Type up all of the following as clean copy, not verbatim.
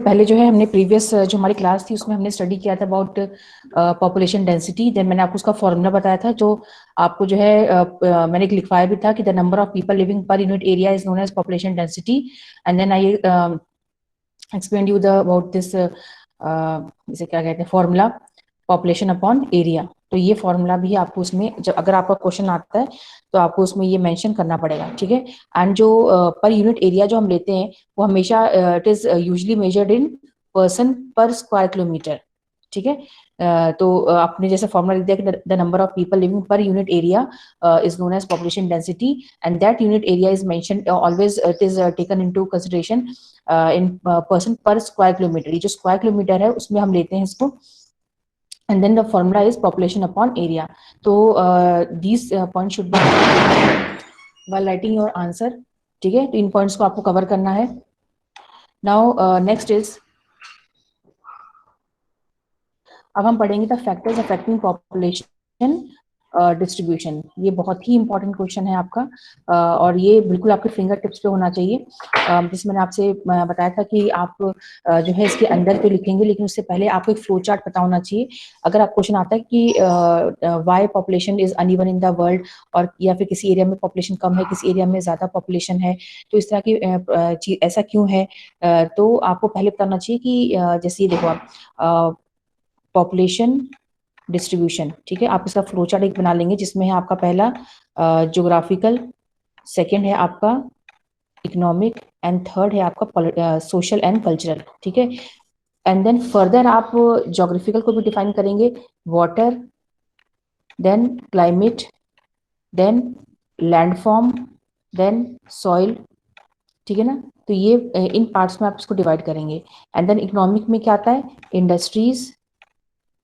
पहले जो है हमने प्रीवियस जो हमारी क्लास थी उसमें हमने स्टडी किया था अबाउट पॉपुलेशन डेंसिटी। देन मैंने आपको उसका फॉर्मूला बताया था जो आपको जो है मैंने एक लिखवाया भी था कि the number of people living per unit area is known as population density. And then I explain you the about this इसे क्या कहते हैं फॉर्मूला, पॉपुलेशन अपॉन एरिया। तो ये फॉर्मूला भी आपको उसमें जब अगर आपका क्वेश्चन आता है तो आपको उसमें ये मेंशन करना पड़ेगा, ठीक है। एंड जो पर यूनिट एरिया जो हम लेते हैं वो हमेशा it is usually measured in person per square kilometre, ठीक है। तो आपने जैसे फॉर्मूला लिख दिया कि the number of people living per unit area is known as population density and that unit area is mentioned always, it is taken into consideration in person per square kilometre. ये जो स्क्वायर किलोमीटर है उसमें हम लेते हैं इसको, and then the formula is population upon area. So these points should be while writing your answer, ठीक है। तो इन पॉइंट्स को आपको कवर करना है। नाउ नेक्स्ट इज, अब हम पढ़ेंगे the factors affecting population distribution. ये बहुत ही इंपॉर्टेंट क्वेश्चन है आपका और ये बिल्कुल आपके फिंगर टिप्स पे होना चाहिए। जैसे मैंने आपसे बताया था कि आप जो है इसके अंदर पे लिखेंगे, लेकिन उससे पहले आपको एक फ्लो चार्ट पता होना चाहिए। अगर आप क्वेश्चन आता है कि why population is uneven in the world, और या फिर किसी एरिया में पॉपुलेशन कम है, किसी एरिया में ज्यादा पॉपुलेशन है, तो इस तरह की चीज ऐसा क्यों है, तो आपको पहले बताना चाहिए कि जैसे ये देखो आप पॉपुलेशन डिस्ट्रीब्यूशन, ठीक है। आप इसका फ्लो चार्ट एक बना लेंगे जिसमें है आपका पहला ज्योग्राफिकल, सेकंड है आपका इकोनॉमिक एंड थर्ड है आपका सोशल एंड कल्चरल, ठीक है। एंड देन फर्दर आप ज्योग्राफिकल को भी डिफाइन करेंगे, water, then climate, then landform, then soil, ठीक है ना। तो ये इन पार्ट्स में आप इसको डिवाइड करेंगे। एंड देन इकोनॉमिक में क्या आता है, industries,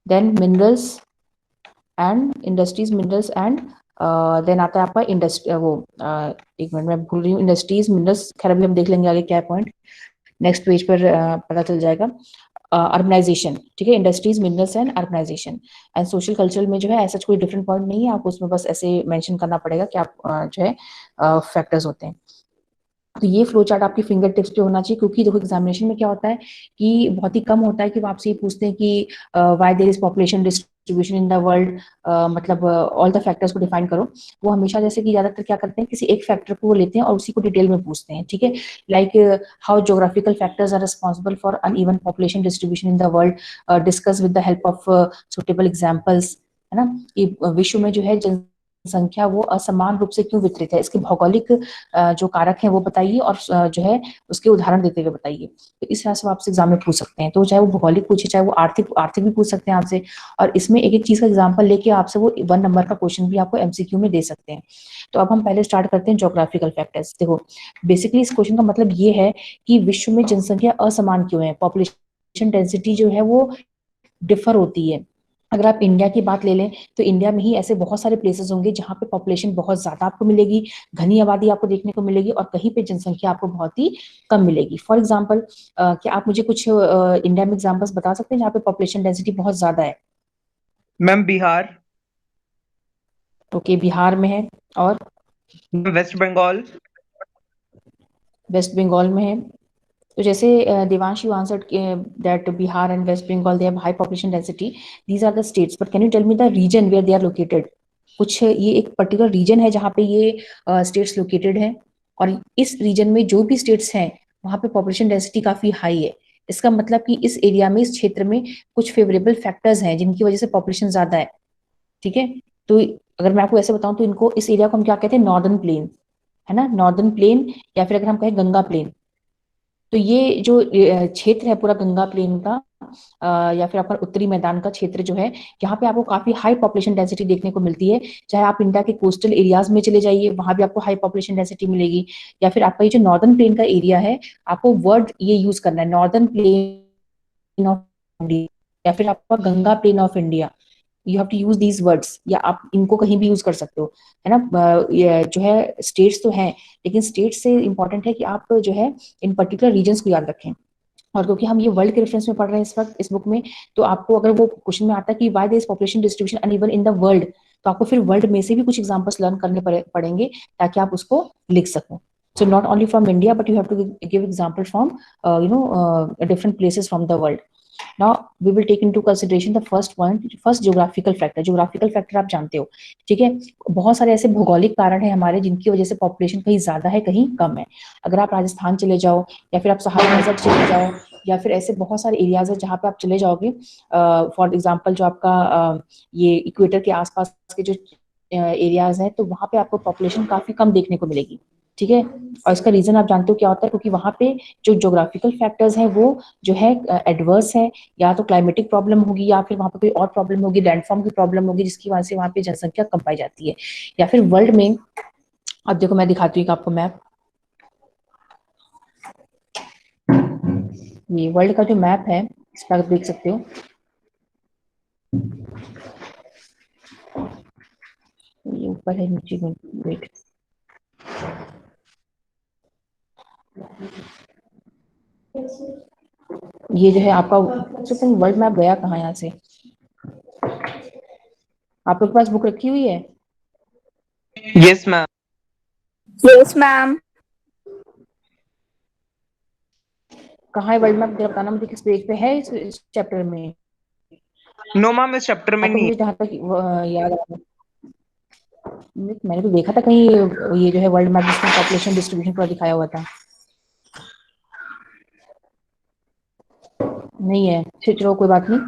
then minerals minerals and then आता है आपका इंडस्ट्री वो एक मिनट मैं भूल रही हूँ, इंडस्ट्रीज मिनरल्स, खैर अभी हम देख लेंगे आगे क्या पॉइंट, नेक्स्ट पेज पर पता चल जाएगा। अर्बनाइजेशन, ठीक है, industries minerals and urbanisation. And social cultural में जो है ऐसा कोई डिफरेंट पॉइंट नहीं है, आपको उसमें बस ऐसे मेंशन करना पड़ेगा कि आप जो है फैक्टर्स होते हैं। तो ये फ्लो चार्ट आपकी फिंगर टिप्स पे होना चाहिए, क्योंकि देखो एग्जामिनेशन में क्या होता है कि बहुत ही कम होता है कि वो आपसे ये पूछते हैं कि why there is population distribution in the world, मतलब ऑल द फैक्टर्स को डिफाइन करो। वो हमेशा जैसे कि ज्यादातर क्या करते हैं, किसी एक फैक्टर को वो लेते हैं और उसी को डिटेल में पूछते हैं, ठीक है। Like how geographical factors are responsible for uneven population distribution in the world, discuss with the help of suitable examples, है ना। कि विश्व में जो है जनसंख्या वो असमान रूप से क्यों वितरित है, इसके भौगोलिक जो कारक हैं वो बताइए और जो है उसके उदाहरण देते हुए बताइए। तो इस तरह से आपसे एग्जाम में पूछ सकते हैं, तो चाहे वो भौगोलिक पूछे चाहे वो आर्थिक आर्थिक भी पूछ सकते हैं आपसे। और इसमें एक एक चीज का एग्जाम्पल लेके आपसे वो 1 नंबर का क्वेश्चन भी आपको एमसीक्यू में दे सकते हैं। तो अब हम पहले स्टार्ट करते हैं ज्योग्राफिकल फैक्टर्स। देखो बेसिकली इस क्वेश्चन का मतलब ये है कि विश्व में जनसंख्या असमान क्यों है, पॉपुलेशन डेंसिटी जो है वो डिफर होती है। अगर आप इंडिया की बात ले लें तो इंडिया में ही ऐसे बहुत सारे प्लेसेस होंगे जहां पे पॉपुलेशन बहुत ज्यादा आपको मिलेगी, घनी आबादी आपको देखने को मिलेगी, और कहीं पे जनसंख्या आपको बहुत ही कम मिलेगी। फॉर एग्जाम्पल क्या आप मुझे कुछ इंडिया में एग्जाम्पल्स बता सकते हैं जहाँ पे पॉपुलेशन डेंसिटी बहुत ज्यादा है? मैम बिहार। ओके, बिहार में है, और वेस्ट बंगाल। वेस्ट बंगाल में है। तो जैसे Devansh you answered that Bihar and West Bengal they have high population density, these are the states, but can you tell me the region where they are located? कुछ ये एक पर्टिकुलर रीजन है जहाँ पे ये स्टेट्स लोकेटेड हैं, और इस रीजन में जो भी स्टेट्स हैं वहाँ पे पॉपुलेशन डेंसिटी काफी हाई है। इसका मतलब कि इस एरिया में, इस क्षेत्र में कुछ फेवरेबल फैक्टर्स हैं जिनकी वजह से पॉपुलेशन ज्यादा है, ठीक है। तो अगर मैं आपको ऐसे बताऊं तो इनको, इस एरिया को हम क्या कहते हैं, नॉर्दर्न प्लेन, है ना, नॉर्दर्न प्लेन, या फिर अगर हम कहें गंगा प्लेन। तो ये जो क्षेत्र है पूरा गंगा प्लेन का, या फिर आपका उत्तरी मैदान का क्षेत्र जो है, यहाँ पे आपको काफी हाई पॉपुलेशन डेंसिटी देखने को मिलती है। चाहे आप इंडिया के कोस्टल एरियाज में चले जाइए, वहां भी आपको हाई पॉपुलेशन डेंसिटी मिलेगी, या फिर आपका ये जो नॉर्दर्न प्लेन का एरिया है, आपको वर्ड ये यूज करना है, नॉर्दर्न प्लेन ऑफ इंडिया, या फिर आपका Ganga plain of India. You have to use these words, या आप इनको कहीं भी यूज कर सकते हो, है ना। ये जो है स्टेट्स तो हैं, लेकिन स्टेट्स से इंपॉर्टेंट है कि आप जो है इन पर्टिकुलर रीजन्स को याद रखें। और क्योंकि हम ये वर्ल्ड के रेफरेंस में पढ़ रहे हैं इस वक्त इस बुक में, तो आपको अगर वो क्वेश्चन में आता है कि why there is population distribution uneven in the world, तो आपको फिर वर्ल्ड में से भी कुछ एग्जांपल्स लर्न करने पड़ेंगे ताकि आप उसको लिख सको। So not only from India, but you have to give example from different places from the world. Now we will take into consideration the first point, first geographical factor. geographical factor आप जानते हो, ठीक है। बहुत सारे ऐसे भौगोलिक कारण है हमारे जिनकी वजह से पॉपुलेशन कहीं ज्यादा है कहीं कम है। अगर आप राजस्थान चले जाओ या फिर आप सहारा डेजर्ट चले जाओ या फिर ऐसे बहुत सारे एरियाज है जहाँ पे आप चले जाओगे, फॉर एग्जाम्पल जो आपका ये इक्वेटर के आसपास के जो एरियाज हैं, तो वहां पे आपको पॉपुलेशन काफी कम देखने को मिलेगी, ठीक है। और इसका रीजन आप जानते हो क्या होता है, क्योंकि वहां पे जो ज्योग्राफिकल फैक्टर्स हैं वो जो है एडवर्स है, या तो क्लाइमेटिक प्रॉब्लम होगी या फिर वहां पे कोई और प्रॉब्लम होगी, लैंडफॉर्म की प्रॉब्लम होगी, जिसकी वजह से वहां पे जनसंख्या कम पाई जाती है। या फिर वर्ल्ड में, अब देखो मैं दिखाती हूँ आपको मैप, ये वर्ल्ड का जो मैप है इस पर आप देख सकते हो, ये ऊपर है नीचे में, वेट, ये जो है आपका वर्ल्ड मैप गया कहाँ यहाँ से, आप लोग के पास बुक रखी हुई है? Yes, ma'am. Yes, ma'am. कहाँ है वर्ल्ड मैप, जरा बताना मुझे, किस पेज पे है इस चैप्टर में? No, ma'am, इस चैप्टर में तो नहीं मुझे जहाँ तक याद आ रहा है, मैंने तो देखा था कहीं ये जो है वर्ल्ड मैप जिसमें पॉपुलेशन डिस्ट्रीब्यूशन पूरा दिखाया हुआ था, नहीं है, चलो कोई बात नहीं,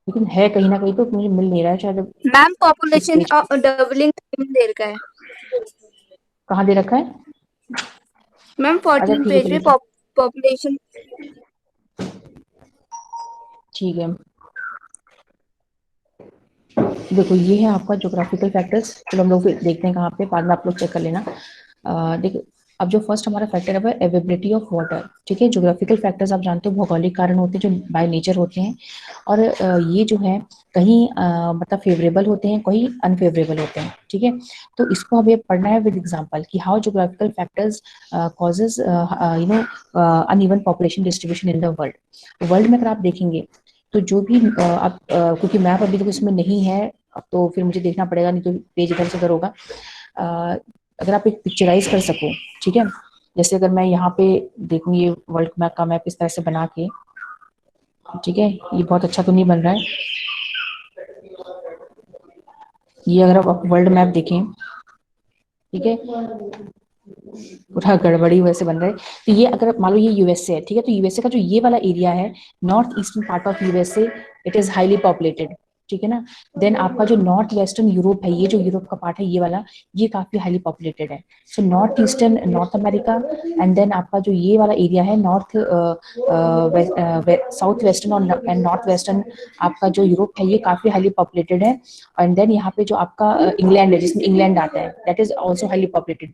लेकिन है कहीं ना कहीं, तो मुझे मिल नहीं रहा है शायद मैम इस पॉपुलेशन पेज पे। डबलिंग दे रखा है। कहाँ दे रखा है? मैम अच्छा 14 ठीक है, पेज पे चलिए पॉपुलेशन। ठीक है। देखो ये है आपका ज्योग्राफिकल फैक्टर्स, चलो हम लोग फिर देखते हैं कहाँ पे, बाद में आप लोग चेक कर लेना। देखो अब जो फर्स्ट हमारा फैक्टर है वो अवेलेबिलिटी ऑफ वाटर, ठीक है। ज्योग्राफिकल फैक्टर्स आप जानते हो भौगोलिक कारण होते हैं जो बाय नेचर होते हैं, और ये जो है कहीं मतलब फेवरेबल होते हैं, कहीं अनफेवरेबल होते हैं, ठीक है। तो इसको हमें पढ़ना है विद एग्जांपल कि how geographical factors causes uneven population distribution in the world. World में अगर आप देखेंगे तो जो भी आप क्योंकि मैप अभी तक इसमें नहीं है, अब तो फिर मुझे देखना पड़ेगा, नहीं तो पेज इधर से उधर होगा। अगर आप एक पिक्चराइज कर सको, ठीक है, जैसे अगर मैं यहाँ पे देखूँ ये वर्ल्ड मैप का मैप इस तरह से बना के, ठीक है, ये बहुत अच्छा तो नहीं बन रहा है, ये अगर आप वर्ल्ड मैप देखें, ठीक है, पूरा गड़बड़ी वैसे बन रहा है। तो ये अगर मान लो ये यूएसए है, ठीक है, तो यूएसए का जो ये वाला एरिया है, north eastern part of USA, it is highly populated, ठीक है ना। देन आपका जो नॉर्थ वेस्टर्न यूरोप है, ये जो यूरोप का पार्ट है ये वाला, ये काफी हाईली पॉपुलेटेड है। So north eastern North America, and then आपका जो ये वाला एरिया है नॉर्थ साउथ वेस्टर्न और एंड नॉर्थ वेस्टर्न, आपका जो यूरोप है ये काफी हाईली पॉपुलेटेड है। एंड देन यहाँ पे जो आपका इंग्लैंड है, जिसमें इंग्लैंड आता है, that is also highly populated.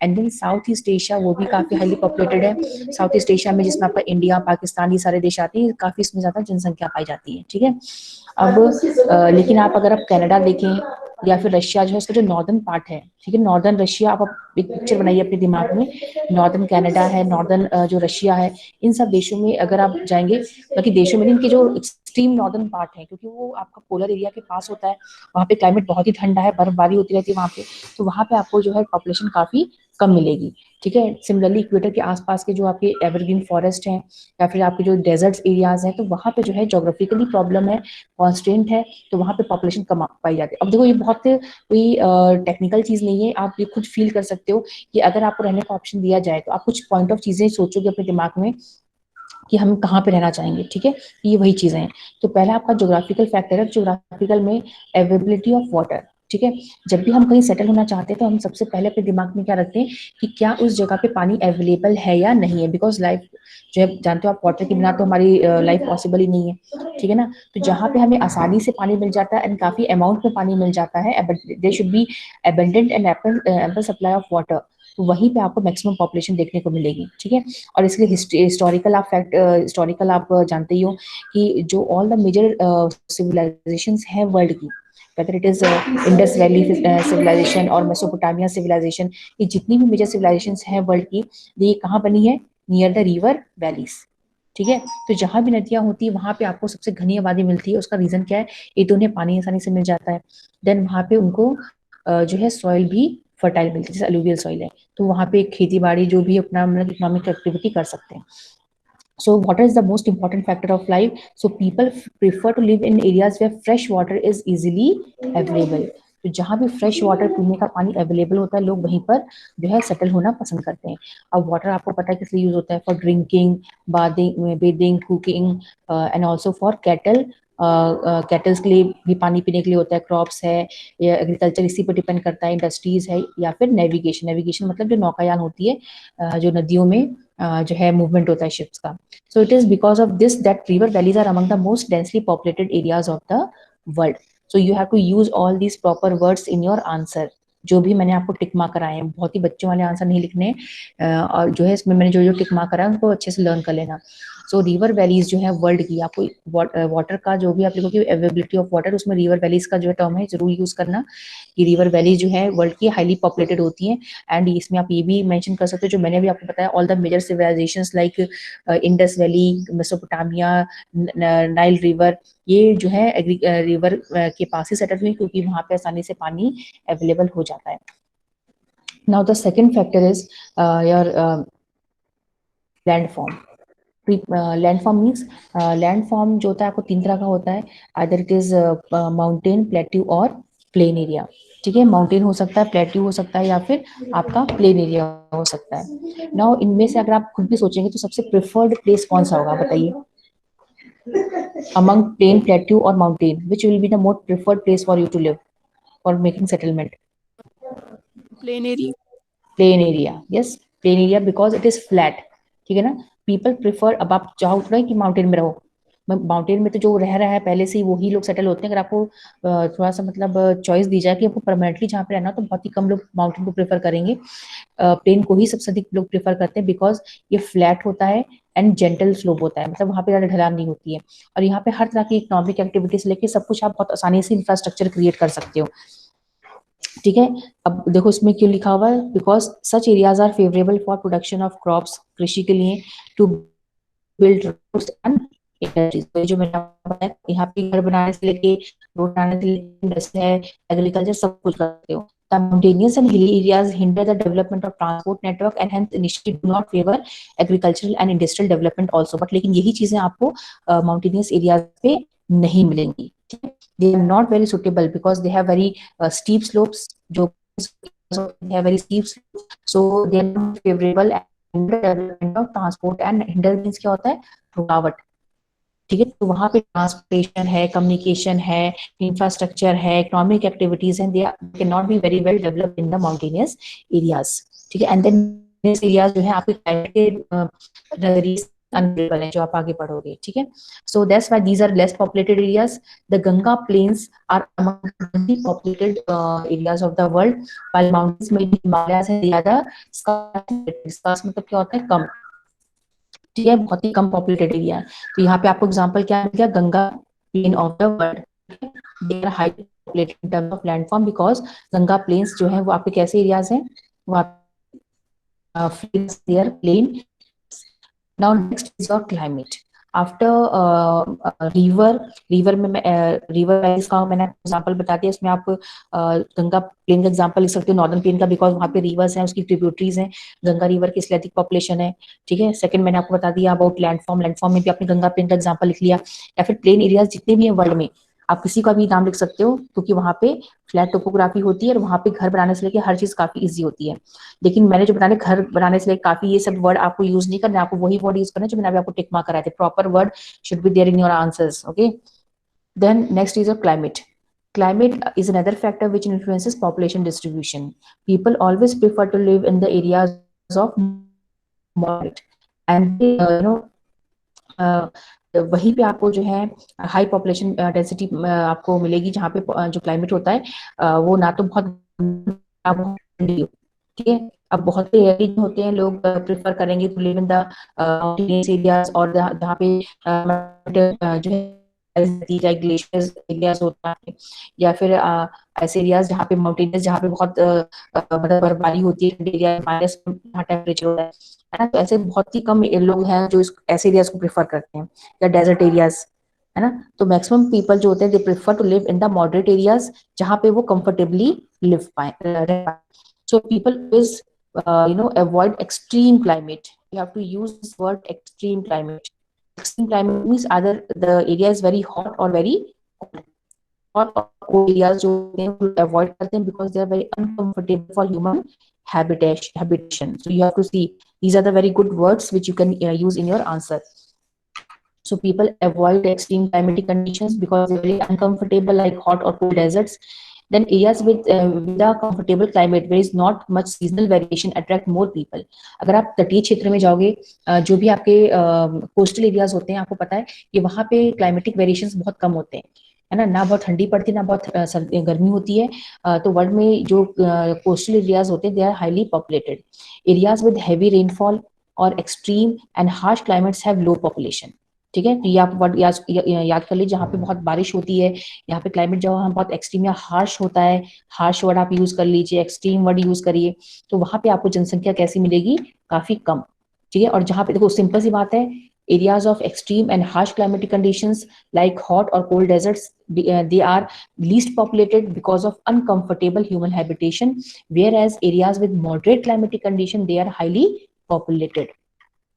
And then south east Asia, वो भी काफी हाईली पॉपुलेटेड है। साउथ ईस्ट एशिया में जिसमें आपका इंडिया पाकिस्तान ये सारे देश आते हैं, काफी इसमें ज्यादा जनसंख्या पाई जाती है, ठीक है। अब लेकिन आप अगर आप कनाडा देखें या फिर रशिया जो है, इसका जो नॉर्दर्न पार्ट है, ठीक है, नॉर्दर्न रशिया, आप एक पिक्चर बनाइए अपने दिमाग में, नॉर्दर्न कनाडा है, नॉर्दर्न जो रशिया है, इन सब देशों में अगर आप जाएंगे, बाकी देशों में इनके जो एक्सट्रीम नॉर्दर्न पार्ट है, क्योंकि वो आपका पोलर एरिया के पास होता है, वहाँ पे क्लाइमेट बहुत ही ठंडा है, बर्फबारी होती रहती है वहाँ पे, तो वहाँ पे आपको जो है पॉपुलेशन काफी कम मिलेगी, ठीक है। सिमिलरली इक्वेटर के आसपास के जो आपके एवरग्रीन फॉरेस्ट हैं या फिर आपके जो डेजर्ट एरियाज हैं, तो वहाँ पे जो है जोग्राफिकली प्रॉब्लम है, कॉन्स्टेंट है, तो वहाँ पे पॉपुलेशन कम पाई जाती है। अब देखो ये बहुत कोई टेक्निकल चीज नहीं है, आप ये खुद फील कर सकते हो कि अगर आपको रहने का ऑप्शन दिया जाए तो आप कुछ पॉइंट ऑफ चीजें सोचोगे अपने दिमाग में कि हम कहाँ पे रहना चाहेंगे, ठीक है, ये वही चीजें हैं। तो पहला आपका ज्योग्राफिकल फैक्टर है, ज्योग्राफिकल में अवेलेबिलिटी ऑफ वाटर, ठीक है। जब भी हम कहीं सेटल होना चाहते हैं तो हम सबसे पहले अपने दिमाग में क्या रखते हैं कि क्या उस जगह पे पानी अवेलेबल है या नहीं है, बिकॉज लाइफ जो है जानते हो आप, वाटर के बिना तो हमारी लाइफ पॉसिबल ही नहीं है, ठीक है ना। तो जहाँ पे हमें आसानी से पानी मिल जाता है एंड काफी अमाउंट में पानी मिल जाता है, there should be abundant and ample supply of water, तो वहीं पे आपको मैक्सिमम पॉपुलेशन देखने को मिलेगी, ठीक है। और इसके हिस्टोरिकल आप फैक्ट, हिस्टोरिकल आप जानते ही हो कि जो ऑल द मेजर सिविलाइजेशंस हैं वर्ल्ड की, whether it is Indus valley civilisation और मेसोपोटामिया सिविलाइजेशन, ये जितनी भी मेजर सिविलाइजेशंस हैं वर्ल्ड की, ये कहाँ बनी है, नियर द रिवर वैलीज, ठीक है। तो जहां भी नदियां होती है वहां पे आपको सबसे घनी आबादी मिलती है, उसका रीजन क्या है, ये तो उन्हें पानी आसानी से मिल जाता है, देन वहां पे उनको जो है सॉइल भी फर्टाइल मिलती है, जैसे अलूवियल सॉइल है, तो वहाँ पे खेती बाड़ी जो भी अपना मतलब इकोनॉमिक एक्टिविटी कर सकते हैं. So water is the most important factor of life. So people prefer to live in areas where fresh water is easily available. तो जहाँ भी फ्रेश वाटर पीने का पानी अवेलेबल होता है, लोग वहीं पर जो है सेटल होना पसंद करते हैं. अब वाटर आपको पता है किस लिए यूज होता है? For drinking, bathing, cooking and also for cattle. Kettles के लिए भी पानी पीने के लिए होता है, क्रॉप्स है, या एग्रीकल्चर इसी पर डिपेंड करता है, इंडस्ट्रीज है, या फिर नेविगेशन. नेविगेशन मतलब जो नौकायान होती है, जो नदियों में जो है मूवमेंट होता है शिप्स का. So it is because of this that river valleys are among the most densely populated areas of the world. So you have to use all these proper words in your answer. जो भी मैंने आपको टिक mark कराए हैं, बहुत ही बच्चों वाले answer नहीं लिखने, और जो है इसमें मैंने जो जो टिक मार्क कराया उनको अच्छे से लर्न कर लेना. सो रिवर वैलीज जो है वर्ल्ड की, आपको वाटर का जो भी आप लिखोगे अवेलेबिलिटी ऑफ वाटर, उसमें रिवर वैलीज का जो है टर्म है जरूर यूज करना. कि रिवर वैलीज जो है वर्ल्ड की हाईली पॉपुलेटेड होती हैं. एंड इसमें आप ये भी मेंशन कर सकते हो जो मैंने भी आपको बताया, all the major civilisations like Indus valley, Mesopotamia, Nile river, ये जो है रिवर के पास ही सेटल हुई, क्योंकि वहां पे आसानी से पानी अवेलेबल हो जाता है. Now the second factor is your landform. Landform means landform जो होता है आपको तीन तरह का होता है. Either it is mountain, plateau और प्लेन एरिया. ठीक है, माउंटेन हो सकता है, प्लेट्यू हो सकता है, या फिर आपका प्लेन एरिया हो सकता है. नाउ इनमें से अगर आप खुद भी सोचेंगे तो सबसे प्रेफर्ड प्लेस कौन सा होगा, बताइए? अमंग प्लेन, प्लेट्यू और mountain, which will be the most preferred place for you to live for making settlement? Plain area. Plain area, yes, plain area because it is flat. ठीक है ना. People prefer, अब आप चाहो थोड़ा कि mountain में रहो, माउंटेन में तो जो रह रहा है पहले से ही वही लोग सेटल होते हैं. अगर आपको थोड़ा सा मतलब चॉइस दी जाए कि आपको परमानेंटली जहाँ पे रहना, तो बहुत ही कम लोग माउंटेन को प्रेफर करेंगे. प्लेन को ही सबसे अधिक लोग प्रेफर करते हैं बिकॉज ये फ्लैट होता है एंड जेंटल स्लोप होता है, मतलब वहाँ पे ज्यादा ढलान नहीं होती है. और यहाँ पे हर तरह की इकोनॉमिक एक्टिविटीज लेके सब कुछ आप बहुत आसानी से इंफ्रास्ट्रक्चर क्रिएट कर सकते हो. ठीक है. अब देखो इसमें क्यों लिखा हुआ है, because such areas are favourable for production of crops, कृषि के लिए, to build roads and industries. तो जो मैंने आपको बताया, यहाँ पे घर बनाने से लेके, रोड बनाने से लेके, इंडस्ट्री है, एग्रीकल्चर, सब कुछ करते हो. The mountainous and hilly areas hinder the development of transport network and hence initially do not favor agricultural and industrial development also. But लेकिन यही चीजें आपको mountainous areas पे नहीं मिलेंगी. They are not very suitable because they have very steep slopes. जो they have very steep slopes, so they are not favorable and hinder development of transport. and hinder means क्या होता है? रुकावट. ठीक है. तो वहां पे ट्रांसपोर्टेशन है, कम्युनिकेशन है, इंफ्रास्ट्रक्चर है, इकोनॉमिक एक्टिविटीज हैं, they can not be very well developed in the mountainous areas. ठीक है. एंड देन एरियाज जो है आपके क्लाइमेट के नजरिए अनफेवरेबल है, जो आप आगे पढ़ोगे. ठीक है. So that's why these are less populated areas. The Ganga plains are among the populated areas of the world, while mountains में हिमालयाज है ज्यादा स्कार्स, मतलब क्या होता है? कम. ठीक है, बहुत ही कम पॉपुलेटेड एरिया है. तो यहाँ पे आपको एग्जांपल क्या मिल गया? Ganga plain of the world. They are high populated in terms of landform because Ganga plains जो है वो आपके कैसे एरियाज हैं? वो आप there plain. Now next is your climate. After river में रिवर वैलीज का मैंने एग्जांपल बता दिया. इसमें आप गंगा प्लेन का एग्जांपल लिख सकते हो, नॉर्दर्न प्लेन का, बिकॉज वहाँ पे रिवर्स हैं, उसकी ट्रिब्यूटरीज हैं. गंगा रिवर की इसलिए अधिक पॉपुलेशन है. ठीक है. सेकंड मैंने आपको बता दिया अबाउट लैंडफॉर्म. लैंडफॉर्म में भी आपने गंगा प्लेन का एग्जांपल लिख लिया. या फिर प्लेन एरियाज जितने भी हैं वर्ल्ड में, आप किसी का भी नाम लिख सकते हो, क्योंकि वहाँ पे फ्लैट टोपोग्राफी होती है और वहाँ पे घर बनाने से लेके हर चीज काफी इजी होती है. लेकिन मैंने जो बताने घर बनाने से लेके काफी, ये सब वर्ड आपको यूज नहीं करना, आपको वही वर्ड यूज करना जो मैंने अभी आपको टिक मार्क कराए थे. Proper word should be there in your answers. Okay. Then next is your climate. Climate is another factor which influences population distribution. People always prefer to live in the areas of moderate and वहीं पे आपको जो है high population density आपको मिलेगी, जहाँ पे जो क्लाइमेट होता है वो ना तो बहुत ठंडी हो. ठीक है. अब बहुत से एरिया होते हैं, लोग प्रेफर करेंगे to live in the mountainous areas, और जहाँ पे जो है ग्लेशियर्स एरियाज होता है, या फिर ऐसे एरियाज जहाँ पे माउंटेनियस, जहाँ पे बहुत मतलब बर्फबारी होती है, एरिया जहाँ टेम्परेचर होता है ना. तो ऐसे बहुत ही कम लोग हैं जो ऐसे एरियाज को प्रेफर करते हैं, या डेजर्ट एरियाज, है ना. तो मैक्सिमम पीपल जो होते हैं they prefer to live in the moderate areas, जहाँ पे वो कंफर्टेबली लिव पाए, रह पाए. So people always avoid extreme climate. You have to use this word extreme climate. Extreme climate means either the area is very hot or very cold. Hot or cold areas जो होते हैं वो avoid करते हैं because they are very uncomfortable for human habitation. So you have to see these are the very good words which you can use in your answer. So people avoid extreme climatic conditions because they're very uncomfortable, like hot or cold deserts. Then areas with a comfortable climate where is not much seasonal variation attract more people. अगर आप तटीय क्षेत्र में जाओगे, जो भी आपके coastal areas होते हैं, आपको पता है कि वहाँ पे क्लाइमेटिक वेरिएशंस बहुत कम होते हैं, है ना, ना बहुत ठंडी पड़ती है, ना बहुत गर्मी होती है. तो वर्ल्ड में जो कोस्टल एरियाज होते हैं, they are highly populated. Areas with heavy rainfall और extreme and harsh climates have low population. ठीक है, तो ये आप वर्ड याद कर लीजिए. जहाँ पे बहुत बारिश होती है, यहाँ पे क्लाइमेट जहाँ बहुत एक्सट्रीम या हार्श होता है, हार्श वर्ड आप यूज कर लीजिए, एक्सट्रीम वर्ड यूज करिए, तो वहां पे आपको जनसंख्या कैसी मिलेगी, काफी कम. ठीक है, और जहाँ पे देखो सिंपल सी बात है, areas of extreme and harsh climatic conditions like hot or cold deserts, they are least populated because of uncomfortable human habitation, whereas areas with moderate climatic condition, they are highly populated.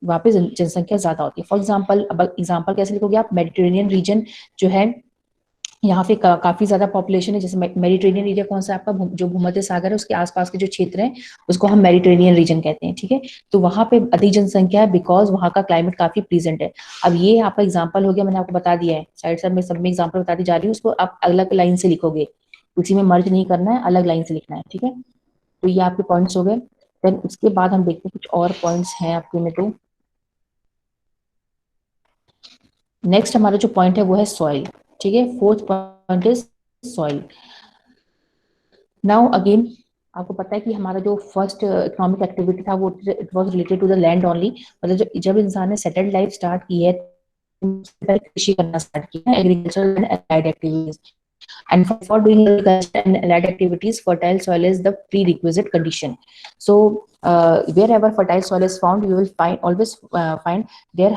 वहाँ पे जनसंख्या ज्यादा होती है. For example, अब example कैसे लिखोगे आप, मेडिटेरेनियन रीजन जो है, यहाँ पे काफी ज्यादा पॉपुलेशन है. जैसे मेडिटेरेनियन एरिया कौन सा आपका, जो भूमध्य सागर है उसके आसपास के जो क्षेत्र हैं उसको हम मेडिटेरेनियन रीजन कहते हैं. ठीक है, तो वहाँ पे अधिक जनसंख्या है बिकॉज वहाँ का क्लाइमेट काफी प्लीजेंट है. अब ये आपका एग्जाम्पल हो गया, मैंने आपको बता दिया है, साइड साइड में सब में एग्जाम्पल बताती जा रही हूँ, उसको आप अलग लाइन से लिखोगे, उसी में मर्ज नहीं करना है, अलग लाइन से लिखना है. ठीक है, तो ये आपके पॉइंट्स हो गए. देन उसके बाद हम देखते हैं कुछ और पॉइंट्स हैं आपके में. तो नेक्स्ट हमारा जो पॉइंट है वो है सॉइल. ठीक है, fourth point is soil. Now again आपको पता है कि हमारा जो फर्स्ट इकोनॉमिक एक्टिविटी था वो it was related to the land only. मतलब जब इंसान ने सेटल्ड लाइफ स्टार्ट की है, कृषि करना स्टार्ट किया, agriculture and allied activities. And for doing agriculture and allied activities, fertile soil is the prerequisite condition. So wherever fertile soil is found, you will always find their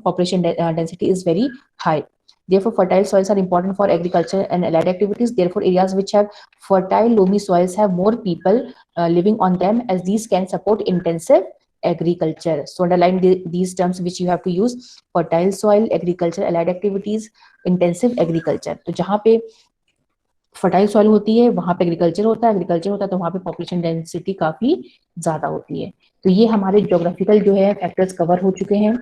population density is very high. Therefore, fertile soils are important for agriculture and allied activities. Therefore, areas which have fertile loamy soils have more people living on them, as these can support intensive agriculture. So underline these terms which you have to use: fertile soil, agriculture, allied activities, intensive agriculture. तो जहाँ पे fertile soil होती है वहां पे agriculture होता है, agriculture होता है तो वहां पे पॉपुलेशन डेंसिटी काफी ज्यादा होती है. तो ये हमारे ज्योग्राफिकल जो है फैक्टर्स कवर हो चुके हैं.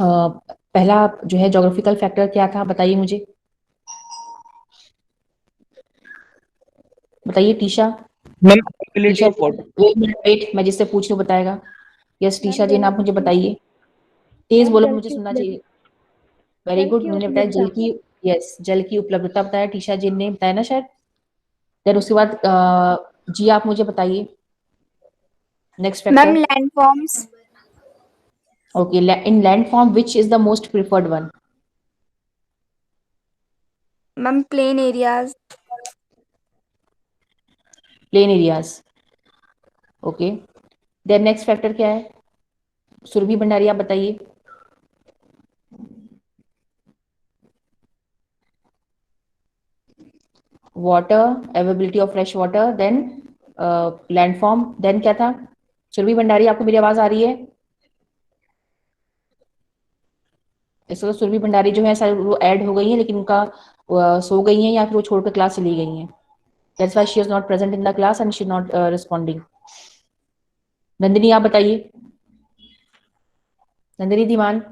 पहला जो है ज्योग्राफिकल फैक्टर क्या था, बताइए मुझे, बताइए Tisha. Ma'am availability of water. Wait, मैं जिससे पूछ रही हूँ बताएगा. यस टीशा जी, आप मुझे बताइए, तेज बोलो, मुझे सुनना चाहिए. वेरी गुड, मैंने बताया जल की, यस जल की उपलब्धता बताया, टीशा जी ने बताया ना शायद. देन उसके बाद जी आप मुझे बताइए next factor. Ma'am landforms. Okay, in landform which is the most preferred one? Ma'am plain areas. Plain areas. Okay, then next factor क्या है, सुरभि भंडारी आप बताइए. Water, availability of fresh water, then landform, then क्या था? सुरभि भंडारी आपको मेरी आवाज आ रही है? इसको सुरभि भंडारी जो है शायद वो ऐड हो गई है, लेकिन उनका सो गई है या फिर वो छोड़कर क्लास चली गई है. That's why she is not present in the class and she is not responding. Nandini आप बताइए, नंदिनी धीमान.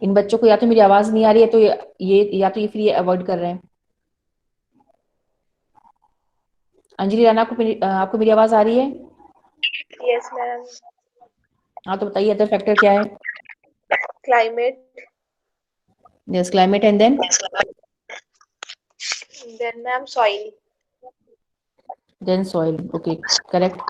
इन बच्चों को या तो मेरी आवाज नहीं आ रही है, तो ये या तो ये फिर ये अवॉइड कर रहे हैं. अंजलि राणा आपको मेरी आवाज आ रही है? Yes ma'am. हाँ, तो बताइए अदर फैक्टर क्या है? Climate. Yes, climate and then ma'am soil. Then soil. Okay, correct.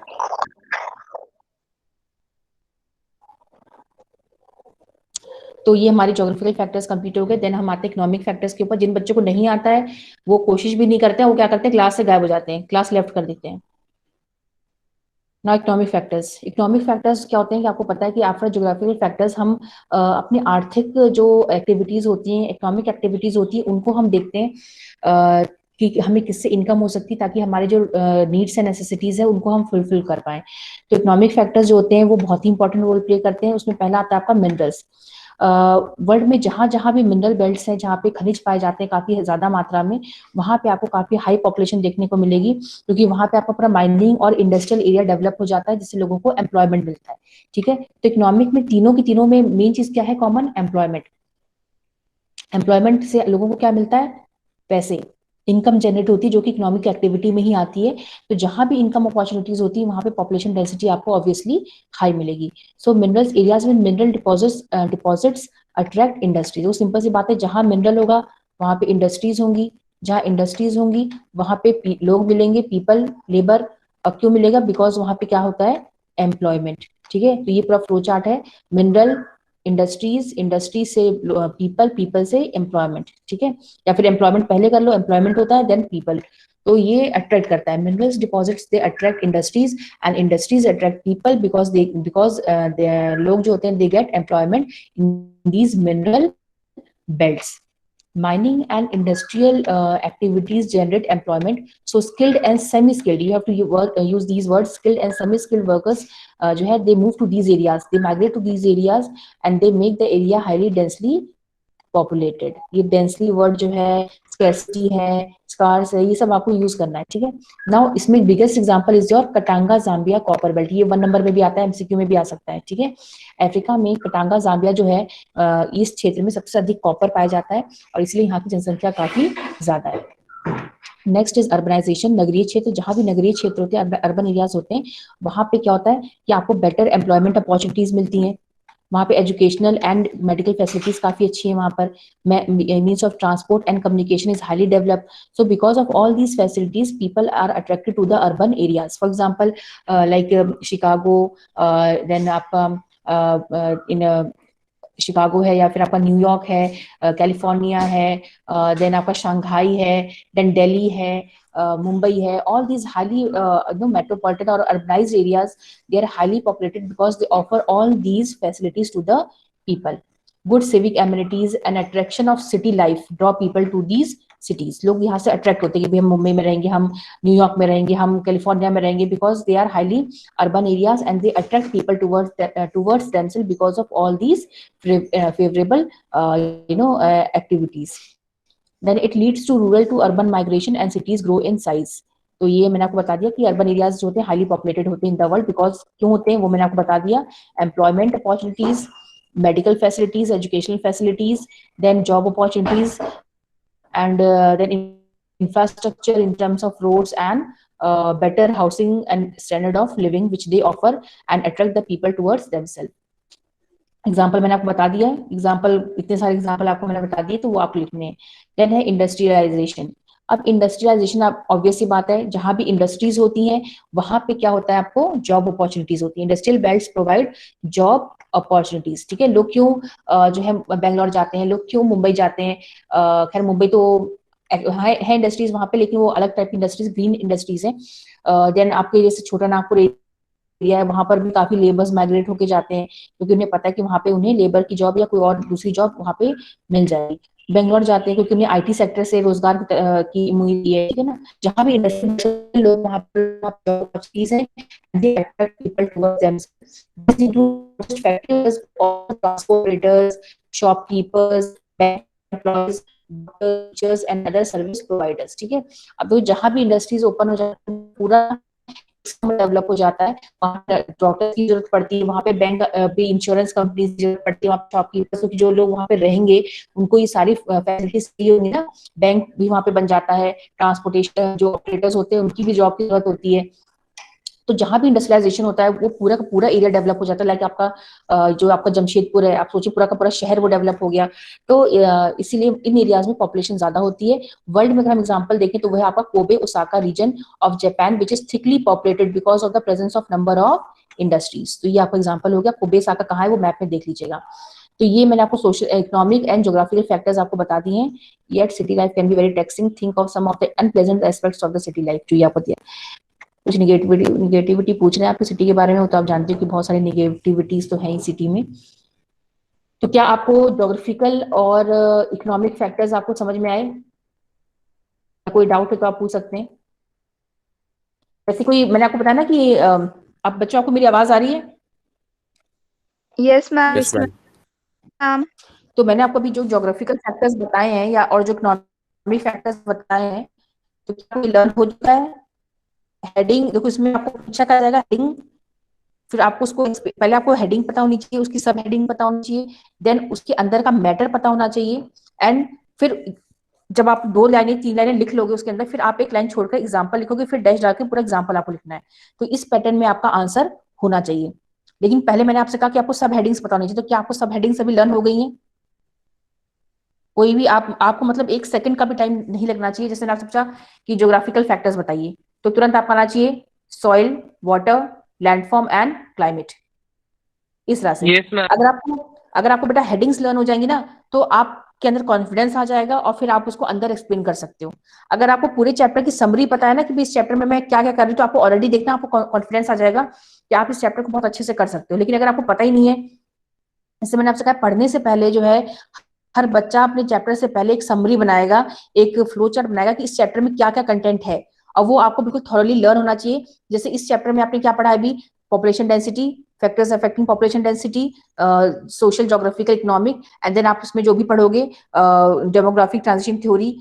तो ये हमारे ज्योग्राफिकल फैक्टर्स कंप्लीट हो गए. देन हम आते हैं इकोनॉमिक फैक्टर्स के ऊपर. जिन बच्चों को नहीं आता है वो कोशिश भी नहीं करते हैं, वो क्या करते हैं, क्लास से गायब हो जाते हैं, क्लास लेफ्ट कर देते हैं. ना इकोनॉमिक फैक्टर्स क्या होते हैं कि आपको पता है कि आफ्टर ज्योग्राफिकल फैक्टर्स हम अपनी आर्थिक जो एक्टिविटीज होती हैं, इकोनॉमिक एक्टिविटीज होती है, उनको हम देखते हैं कि हमें किससे इनकम हो सकती है ताकि हमारे जो नीड्स एंड नेसेसिटीज है उनको हम फुलफिल कर पाए। तो इकोनॉमिक फैक्टर्स जो होते हैं वो बहुत ही इंपॉर्टेंट रोल प्ले करते हैं। उसमें पहला आता है आपका मिनरल्स। वर्ल्ड में जहां जहां भी मिनरल बेल्ट्स हैं, जहाँ पे खनिज पाए जाते हैं काफी ज्यादा मात्रा में, वहां पे आपको काफी हाई पॉपुलेशन देखने को मिलेगी, क्योंकि वहां पे आपका पूरा माइनिंग और इंडस्ट्रियल एरिया डेवलप हो जाता है, जिससे लोगों को एम्प्लॉयमेंट मिलता है। ठीक है, तो इकोनॉमिक में तीनों की तीनों में मेन चीज क्या है, कॉमन, एम्प्लॉयमेंट। एम्प्लॉयमेंट से लोगों को क्या मिलता है, पैसे, इनकम जनरेट होती है, जो कि इकोनॉमिक एक्टिविटी में ही आती है। तो जहां भी इनकम अपॉर्चुनिटीज होती है वहां पे पॉपुलेशन डेंसिटी आपको ऑब्वियसली हाई मिलेगी। सो मिनरल्स एरियाज में मिनरल डिपॉजिट्स अट्रैक्ट इंडस्ट्रीज। वो सिंपल सी बात है, जहां मिनरल होगा वहां पे इंडस्ट्रीज होंगी, जहां इंडस्ट्रीज होंगी वहां पे लोग मिलेंगे, पीपल, लेबर। अब क्यों मिलेगा, बिकॉज वहां पे क्या होता है, एम्प्लॉयमेंट। ठीक है, तो ये पूरा फ्लो चार्ट है, मिनरल, इंडस्ट्रीज, इंडस्ट्री से पीपल, पीपल से एम्प्लॉयमेंट। ठीक है, या फिर एम्प्लॉयमेंट पहले कर लो, एम्प्लॉयमेंट होता है देन पीपल। तो ये अट्रैक्ट करता है, minerals deposits they attract industries and industries attract people, because लोग जो होते हैं they get employment in these mineral belts. Mining and industrial activities generate employment. So skilled and semi-skilled, you have to use these words, skilled and semi-skilled workers जो है they move to these areas, they migrate to these areas and they make the area highly densely populated. ये densely word जो है, scarcity है, scars है, ये सब आपको यूज करना है। ठीक है, नाउ इसमें biggest example is your कटांगा Zambia copper belt. ये 1 नंबर में भी आता है, एमसीक्यू में भी आ सकता है। ठीक है, अफ्रीका में कटांगा जाम्बिया जो है, इस क्षेत्र में सबसे अधिक कॉपर पाया जाता है और इसलिए यहाँ की जनसंख्या काफी ज्यादा है। नेक्स्ट इज अर्बनाइजेशन, नगरीय क्षेत्र। जहां भी नगरीय क्षेत्र होते हैं, अर्बन एरियाज होते हैं, वहां पे क्या होता है कि आपको बेटर एम्प्लॉयमेंट अपॉर्चुनिटीज मिलती हैं। वहाँ पे एजुकेशनल एंड मेडिकल फैसिलिटीज काफी अच्छी है। वहाँ पर means of transport and communication is highly developed. So because of all these facilities people are attracted to the urban areas. For example like Chicago, then आपका इन शिकागो है, या फिर आपका न्यूयॉर्क है, कैलिफोर्निया है, देन आपका Shanghai है, then Delhi है, मुंबई है। ऑल दीज हाईली मेट्रोपॉलिटन और urbanised areas, they are highly populated because they offer all these facilities to the people. Good civic amenities and attraction of city life draw people to these cities. लोग यहाँ से attract होते हैं कि हम मुंबई में रहेंगे, हम न्यूयॉर्क में रहेंगे, हम कैलिफोर्निया में रहेंगे, because they are highly urban areas and they attract people towards themselves because of all these favorable activities. Then it leads to rural to urban migration and cities grow in size. तो ये मैंने आपको बता दिया कि urban areas जो होते हैं हाईली पॉपुलेटेड होते हैं इन द वर्ल्ड, बिकॉज क्यों होते हैं वो मैंने आपको बता दिया, employment opportunities, medical facilities, educational facilities, then job opportunities and then infrastructure in terms of roads and better housing and standard of living which they offer and attract the people towards themselves. Example मैंने आपको बता दिया, example इतने सारे example आपको मैंने बता दिए, तो वो आप लिखने हैं। देन है इंडस्ट्रियलाइजेशन। अब इंडस्ट्रियलाइजेशन आप ऑब्वियस सी बात है, जहां भी इंडस्ट्रीज होती हैं वहां पे क्या होता है, आपको जॉब अपॉर्चुनिटीज होती है। Industrial belts provide job opportunities. ठीक है, लोग क्यों जो है बेंगलोर जाते हैं, लोग क्यों मुंबई जाते हैं, खैर मुंबई तो है इंडस्ट्रीज वहां पे, लेकिन वो अलग टाइप की इंडस्ट्रीज, ग्रीन इंडस्ट्रीज है। देन आपके जैसे छोटा नागपुर एरिया है, वहां पर भी काफी लेबर्स माइग्रेट होके जाते हैं, क्योंकि उन्हें पता है कि वहां पे उन्हें लेबर की जॉब या कोई और दूसरी जॉब वहां पे मिल जाएगी। बेंगलोर जाते हैं क्योंकि उन्हें आईटी सेक्टर से रोजगार की उम्मीद है। ठीक है ना, जहां भी इंडस्ट्री लोग वहां पर चीज है, they attract people towards themselves. This includes factors of transporters, shopkeepers, bank employees, teachers and other service providers. ठीक है, अब तो जहां भी इंडस्ट्रीज ओपन हो जाती है पूरा डेवलप हो जाता है, वहाँ डॉक्टर की जरूरत पड़ती है, वहाँ पे बैंक पे इंश्योरेंस कंपनी की जरूरत पड़ती है, वहाँ पे शॉपकीपर्स, जो लोग वहाँ पे रहेंगे उनको ये सारी फैसिलिटीज चाहिए होंगी ना, बैंक भी वहाँ पे बन जाता है, ट्रांसपोर्टेशन जो ऑपरेटर्स होते हैं उनकी भी जॉब की जरूरत होती है। तो जहां भी इंडस्ट्रियलाइजेशन होता है वो पूरा का पूरा एरिया डेवलप हो जाता है। लाइक आपका जो आपका जमशेदपुर है, आप सोचिए पूरा का पूरा शहर वो डेवलप हो गया। तो इसीलिए इन एरियाज में पॉपुलेशन ज्यादा होती है। वर्ल्ड में अगर हम एग्जांपल देखें तो वह आपका Kobe Osaka region of Japan which is thickly populated because of the presence of number of industries. तो ये आपका एग्जाम्पल हो गया। कोबे ओसाका कहाँ है वो मैप में देख लीजिएगा। तो ये मैंने आपको social economic and geographical factors आपको बता दिए हैं। Yet city life can be very taxing, think of some of the unpleasant aspects of the city life, जो ये आपको दिया। कुछ निगेटिविटी पूछ रहे हैं आपकी सिटी के बारे में, वो तो आप जानते हो कि बहुत सारी निगेटिविटीज तो है ही सिटी में। तो क्या आपको ज्योग्राफिकल और इकोनॉमिक फैक्टर्स आपको समझ में आए? कोई डाउट है तो आप पूछ सकते हैं। वैसे कोई, मैंने आपको बताया ना कि आप बच्चों, आपको मेरी आवाज आ रही है? Yes, ma'am. Yes, ma'am. Ma'am. तो मैंने आपको अभी जो ज्योग्राफिकल फैक्टर्स बताए हैं या और जो इकोनॉमिक फैक्टर्स बताए हैं, तो क्या कोई लर्न हो चुका है? हेडिंग देखो, इसमें आपको पूछा क्या जाएगा, हेडिंग, फिर आपको उसको पहले आपको हेडिंग पता होनी चाहिए, उसकी सब हेडिंग पता होनी चाहिए, देन उसके अंदर का मैटर पता होना चाहिए, एंड फिर जब आप 2 लाइनें 3 लाइनें लिख लोगे उसके अंदर, फिर आप एक लाइन छोड़कर एग्जाम्पल लिखोगे, फिर डैश डाल के पूरा एग्जाम्पल आपको लिखना है। तो इस पैटर्न में आपका आंसर होना चाहिए। लेकिन पहले मैंने आपसे कहा कि आपको सब हेडिंग्स पता होनी चाहिए, तो क्या आपको सब हेडिंग्स अभी लर्न हो गई हैं? कोई भी आपको मतलब 1 सेकंड का भी टाइम नहीं लगना चाहिए। जैसे मैंने आपसे पूछा कि ज्योग्राफिकल फैक्टर्स बताइए, तो तुरंत आपको आना चाहिए soil, water, landform and climate, इस तरह से। Yes, ma'am. अगर आपको बेटा हेडिंग्स लर्न हो जाएंगी ना, तो आपके अंदर कॉन्फिडेंस आ जाएगा और फिर आप उसको अंदर एक्सप्लेन कर सकते हो। अगर आपको पूरे चैप्टर की समरी पता है ना कि इस चैप्टर में मैं क्या क्या कर रही हूँ, तो आपको ऑलरेडी देखना, आपको कॉन्फिडेंस आ जाएगा कि आप इस चैप्टर को बहुत अच्छे से कर सकते हो। लेकिन अगर आपको पता ही नहीं है, जैसे मैंने आपसे कहा, पढ़ने से पहले जो है हर बच्चा अपने चैप्टर से पहले एक समरी बनाएगा, एक फ्लो चार्ट बनाएगा कि इस चैप्टर में क्या क्या कंटेंट है, और वो आपको बिल्कुल थॉरली लर्न होना चाहिए। जैसे इस चैप्टर में आपने क्या पढ़ा है अभी, population density, factors affecting population density, social, geographical, economic, and then आप उसमें जो भी पढ़ोगे डेमोग्राफिक ट्रांजिशन थ्योरी,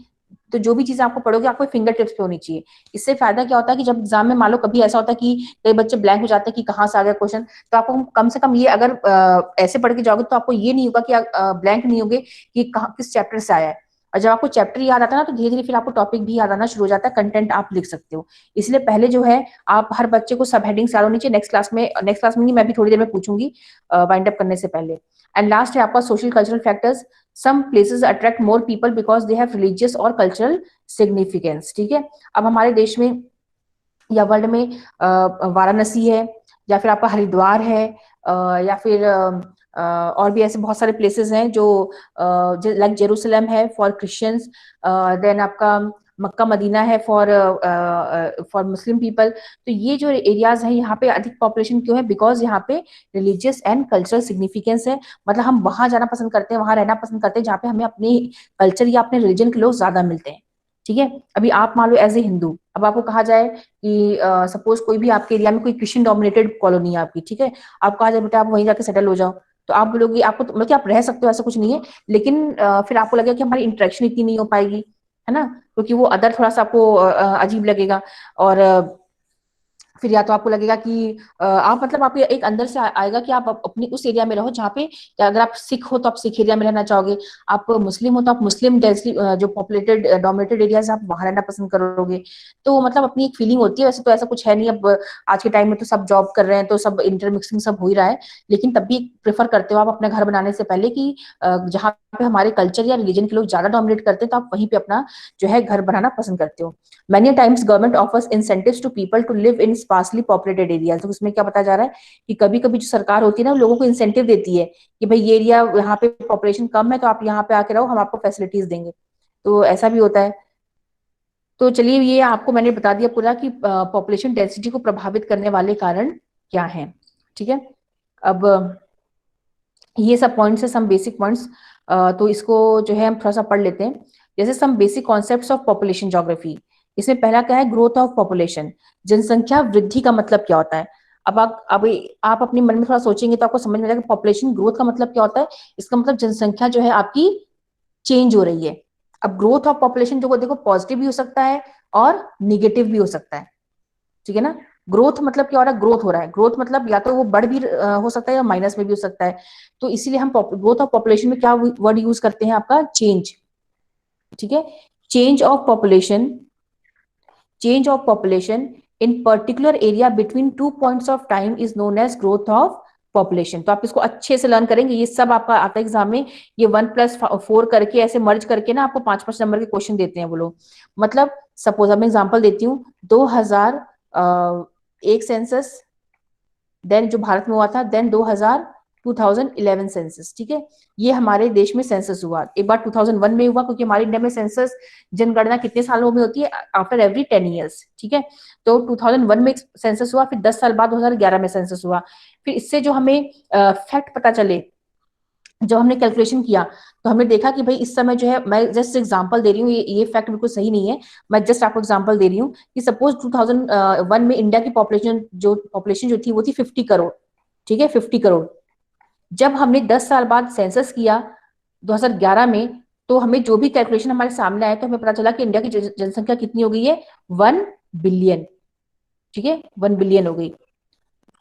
तो जो भी चीजें आपको पढ़ोगे आपको फिंगर टिप्स पे होनी चाहिए। इससे फायदा क्या होता है कि जब एग्जाम में मान लो कभी ऐसा होता है कि कई बच्चे ब्लैंक हो जाते हैं कि कहाँ से आ गया क्वेश्चन, तो आपको कम से कम ये, अगर ऐसे पढ़ के जाओगे तो आपको ये नहीं होगा कि ब्लैंक नहीं होगे कि कहाँ किस चैप्टर से आया है। और जब आपको चैप्टर याद आता है ना, तो धीरे धीरे फिर आपको टॉपिक भी याद आना शुरू हो जाता है, कंटेंट आप लिख सकते हो। इसलिए पहले जो है आप हर बच्चे को सब हेडिंग्स याद होनी चाहिए। नेक्स्ट क्लास में नहीं, मैं भी थोड़ी देर में पूछूंगी वाइंड अप करने से पहले। एंड लास्ट है आपका social cultural factors. Some places attract more people because they have religious और कल्चरल सिग्निफिकेंस। ठीक है, अब हमारे देश में या वर्ल्ड में वाराणसी है, या फिर आपका हरिद्वार है, या फिर और भी ऐसे बहुत सारे प्लेसेस हैं जो लाइक जेरूसलम है फॉर क्रिश्चियंस, देन आपका मक्का मदीना है फॉर मुस्लिम पीपल। तो ये जो एरियाज हैं, यहाँ पे अधिक पॉपुलेशन क्यों है? बिकॉज यहाँ पे रिलीजियस एंड कल्चरल सिग्निफिकेंस है। मतलब हम वहां जाना पसंद करते हैं, वहां रहना पसंद करते हैं जहाँ पे हमें अपने कल्चर या अपने रिलीजन के लोग ज्यादा मिलते हैं। ठीक है, अभी आप मान लो एज ए हिंदू, अब आपको कहा जाए कि सपोज कोई भी आपके एरिया में कोई क्रिश्चियन डोमिनेटेड कॉलोनी है आपकी, ठीक है, आपको कहा जाए बेटा आप वहीं जाके सेटल हो जाओ, तो आप बोलोगे, आपको मतलब कि आप रह सकते हो, ऐसा कुछ नहीं है, लेकिन फिर आपको लगेगा कि हमारी इंटरेक्शन इतनी नहीं हो पाएगी, है ना, क्योंकि वो अदर थोड़ा सा आपको अजीब लगेगा। और फिर या तो आपको लगेगा कि आप मतलब आपको एक अंदर से आएगा कि आप अपनी उस एरिया में रहो जहाँ पे, अगर आप सिख हो तो आप सिख एरिया में रहना चाहोगे, आप मुस्लिम हो तो आप मुस्लिम जो पॉपुलेटेड डोमिनेटेड एरियाज आप वहां रहना पसंद करोगे। तो मतलब अपनी एक फीलिंग होती है। वैसे तो ऐसा कुछ है नहीं, अब आज के टाइम में तो सब जॉब कर रहे हैं तो सब इंटरमिक्सिंग सब हो ही रहा है, लेकिन तब भी प्रेफर करते हो आप अपने घर बनाने से पहले कि जहाँ पे हमारे कल्चर या रिलीजन के लोग ज्यादा डोमिनेट करते हैं तो आप वहीं पे अपना जो है घर बनाना पसंद करते हो। Many times government offers incentives to people to live in sparsely populated areas। तो उसमें क्या बताया जा रहा है कि कभी कभी जो सरकार होती है ना, लोगों को इंसेंटिव देती है कि भाई ये एरिया, यहाँ पे पॉपुलेशन कम है तो आप यहाँ पे आके रहो, हम आपको फैसिलिटीज देंगे। तो ऐसा भी होता है। तो चलिए, ये आपको मैंने बता दिया पूरा कि पॉपुलेशन डेंसिटी को प्रभावित करने वाले कारण क्या हैं। ठीक है, अब ये सब पॉइंट्स है, सम बेसिक पॉइंट्स, तो इसको जो है हम थोड़ा सा पढ़ लेते हैं। जैसे some basic concepts of population geography. इसमें पहला क्या है? Growth of population. जनसंख्या वृद्धि का मतलब क्या होता है? अब आप अपने मन में थोड़ा सोचेंगे तो आपको समझ में आएगा पॉपुलेशन ग्रोथ का मतलब क्या होता है। इसका मतलब जनसंख्या जो है आपकी चेंज हो रही है। अब ग्रोथ ऑफ पॉपुलेशन जो देखो पॉजिटिव भी हो सकता है और निगेटिव भी हो सकता है। ठीक है ना, ग्रोथ मतलब क्या हो रहा है? ग्रोथ हो रहा है, ग्रोथ मतलब या तो वो बढ़ भी हो सकता है या माइनस में भी हो सकता है। तो इसीलिए हम ग्रोथ ऑफ पॉपुलेशन में क्या वर्ड यूज करते हैं? आपका चेंज। ठीक है, change of population, change of population in particular area between 2 points of time is known as growth of population। तो आप इसको अच्छे से लर्न करेंगे, ये सब आपका आता है एग्जाम में। ये 1+4 करके ऐसे मर्ज करके ना आपको 5-5 नंबर के क्वेश्चन देते हैं वो लोग। मतलब सपोज अब मैं एग्जांपल देती हूँ, 2001 सेंसस, देन जो भारत में हुआ था, देन 2000 2011 सेंसस, ठीक है। ये हमारे देश में सेंसस हुआ, एक बार 2001 में हुआ, क्योंकि हमारे इंडिया में सेंसस जनगणना कितने सालों में होती है, आफ्टर एवरी 10 ईयर्स, ठीक है। तो 2001 में सेंसस हुआ, फिर 10 साल बाद 2011 में सेंसस हुआ। फिर इससे जो हमें फैक्ट पता चले, जब हमने कैलकुलेशन किया, तो हमने देखा कि भाई इस समय जो है, मैं जस्ट एग्जांपल दे रही हूँ, ये फैक्ट बिल्कुल सही नहीं है, मैं जस्ट आपको एग्जांपल दे रही हूँ कि सपोज 2001 में इंडिया की पॉपुलेशन जो थी वो थी 50 करोड़, ठीक है, 50 करोड़। जब हमने 10 साल बाद सेंसस किया 2011 में, तो हमें जो भी कैलकुलेशन हमारे सामने आया, तो हमें पता चला कि इंडिया की जनसंख्या कितनी हो गई है, 1 बिलियन, ठीक है, 1 बिलियन हो गई,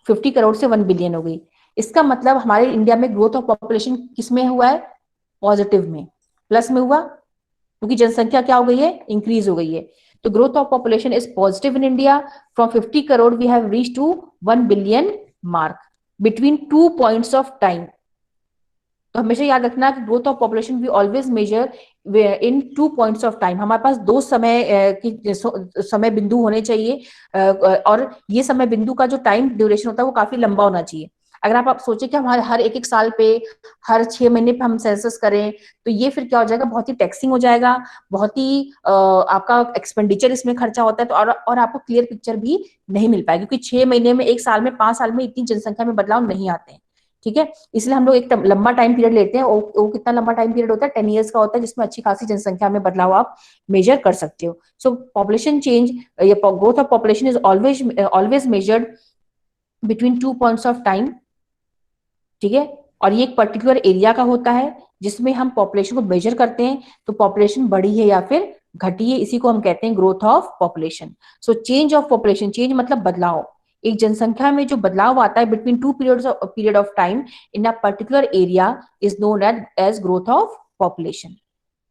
50 करोड़ से 1 बिलियन हो गई। इसका मतलब हमारे इंडिया में ग्रोथ ऑफ पॉपुलेशन किसमें हुआ है, पॉजिटिव में, प्लस में हुआ, क्योंकि जनसंख्या क्या हो गई है, इंक्रीज हो गई है। तो growth of population is positive in India, from 50 crore we have reach to 1 billion mark between 2 points of time. तो हमेशा याद रखना कि growth of population we always measure in 2 points of time. हमारे पास दो समय बिंदु होने चाहिए, और ये समय बिंदु का जो टाइम ड्यूरेशन होता है वो काफी लंबा होना चाहिए। अगर आप सोचे कि हमारे हर एक साल पे, हर 6 महीने पे हम सेंसस करें, तो ये फिर क्या हो जाएगा, बहुत ही टैक्सिंग हो जाएगा, बहुत ही आपका एक्सपेंडिचर इसमें खर्चा होता है, तो और आपको क्लियर पिक्चर भी नहीं मिल पाएगी, क्योंकि 6 महीने में, एक साल में, 5 साल में इतनी जनसंख्या में बदलाव नहीं आते हैं, ठीक है। इसलिए हम लोग एक लंबा टाइम पीरियड लेते हैं, वो कितना लंबा टाइम पीरियड होता है, 10 ईयर्स का होता है, जिसमें अच्छी खासी जनसंख्या में बदलाव आप मेजर कर सकते हो। सो पॉपुलेशन चेंज या growth of population is always measured between 2 points of time, ठीक है। और ये एक पर्टिकुलर एरिया का होता है जिसमें हम पॉपुलेशन को मेजर करते हैं, तो पॉपुलेशन बढ़ी है या फिर घटी है, इसी को हम कहते हैं growth of population. So change of population, change मतलब बदलाव, एक जनसंख्या में जो बदलाव आता है between 2 period of time in a particular area is known as growth of population,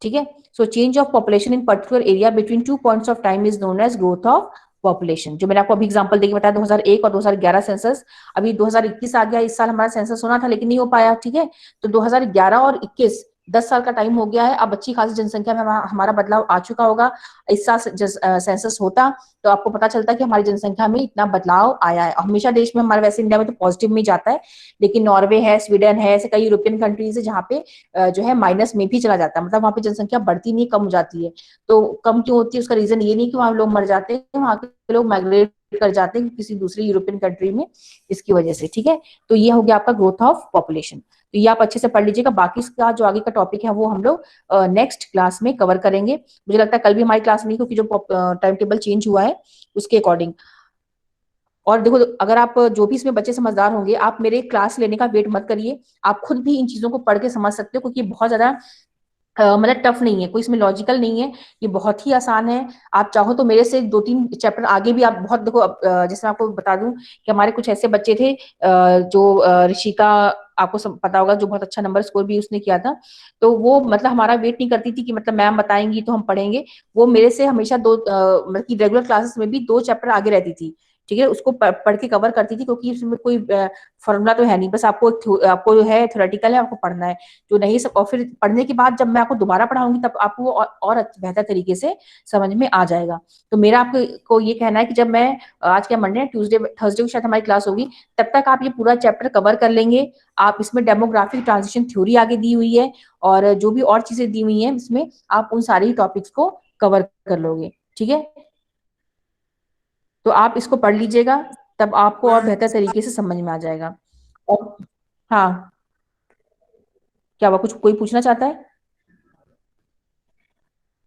ठीक है। So change of population in particular area between 2 points of time is known as growth of population. जो मैंने आपको अभी example देके बताया, 2001 और 2011 census, अभी 2021 आ गया, इस साल हमारा सेंसस होना था लेकिन नहीं हो पाया, ठीक है। तो 2011 और 21, 10 साल का टाइम हो गया है, अब अच्छी खासी जनसंख्या में हमारा बदलाव आ चुका होगा। इस साल सेंसस होता तो आपको पता चलता कि हमारी जनसंख्या में इतना बदलाव आया है। हमेशा देश में हमारे, वैसे इंडिया में तो पॉजिटिव में जाता है, लेकिन नॉर्वे है, स्वीडन है, ऐसे कई यूरोपियन कंट्रीज है जहाँ पे जो है माइनस में भी चला जाता है, मतलब वहाँ पे जनसंख्या बढ़ती नहीं, कम हो जाती है। तो कम क्यों होती है, उसका रीजन ये नहीं कि वहाँ लोग मर जाते हैं, वहाँ के लोग माइग्रेट कर जाते हैं किसी दूसरी यूरोपियन कंट्री में, इसकी वजह से, ठीक है। तो ये हो गया आपका ग्रोथ ऑफ पॉपुलेशन, तो ये आप अच्छे से पढ़ लीजिएगा। बाकी इसका जो आगे का टॉपिक है वो हम लोग नेक्स्ट क्लास में कवर करेंगे। मुझे लगता है कल भी हमारी क्लास नहीं, क्योंकि जो टाइम टेबल चेंज हुआ है उसके अकॉर्डिंग। और देखो, अगर आप जो भी इसमें बच्चे समझदार होंगे, आप मेरे क्लास लेने का वेट मत करिए, आप खुद भी इन चीजों को पढ़ के समझ सकते हो, क्योंकि बहुत ज्यादा मतलब टफ नहीं है, कोई इसमें लॉजिकल नहीं है, ये बहुत ही आसान है। आप चाहो तो मेरे से 2-3 चैप्टर आगे भी आप बहुत देखो, जैसे मैं आपको बता दूं कि हमारे कुछ ऐसे बच्चे थे, जो ऋषिका, आपको पता होगा, जो बहुत अच्छा नंबर स्कोर भी उसने किया था, तो वो मतलब हमारा वेट नहीं करती थी कि मतलब मैम बताएंगी तो हम पढ़ेंगे। वो मेरे से हमेशा मतलब कि रेगुलर क्लासेस में भी 2 चैप्टर आगे रहती थी, ठीक है, उसको पढ़ के कवर करती थी, क्योंकि इसमें कोई फॉर्मूला तो है नहीं, बस आपको है थ्योरेटिकल है, आपको पढ़ना है, जो नहीं सब। और फिर पढ़ने के बाद जब मैं आपको दोबारा पढ़ाऊंगी तब आपको और बेहतर तरीके से समझ में आ जाएगा। तो मेरा आपको ये कहना है कि जब मैं, आज क्या मंडे है, ट्यूसडे थर्सडे को शायद हमारी क्लास होगी, तब तक आप ये पूरा चैप्टर कवर कर लेंगे। आप इसमें डेमोग्राफिक ट्रांजिशन थ्योरी आगे दी हुई है, और जो भी और चीजें दी हुई हैं इसमें, आप उन सारी टॉपिक्स को कवर कर लोगे, ठीक है। तो आप इसको पढ़ लीजिएगा, तब आपको और बेहतर तरीके से समझ में आ जाएगा। और हाँ, क्या हुआ, कुछ कोई पूछना चाहता है?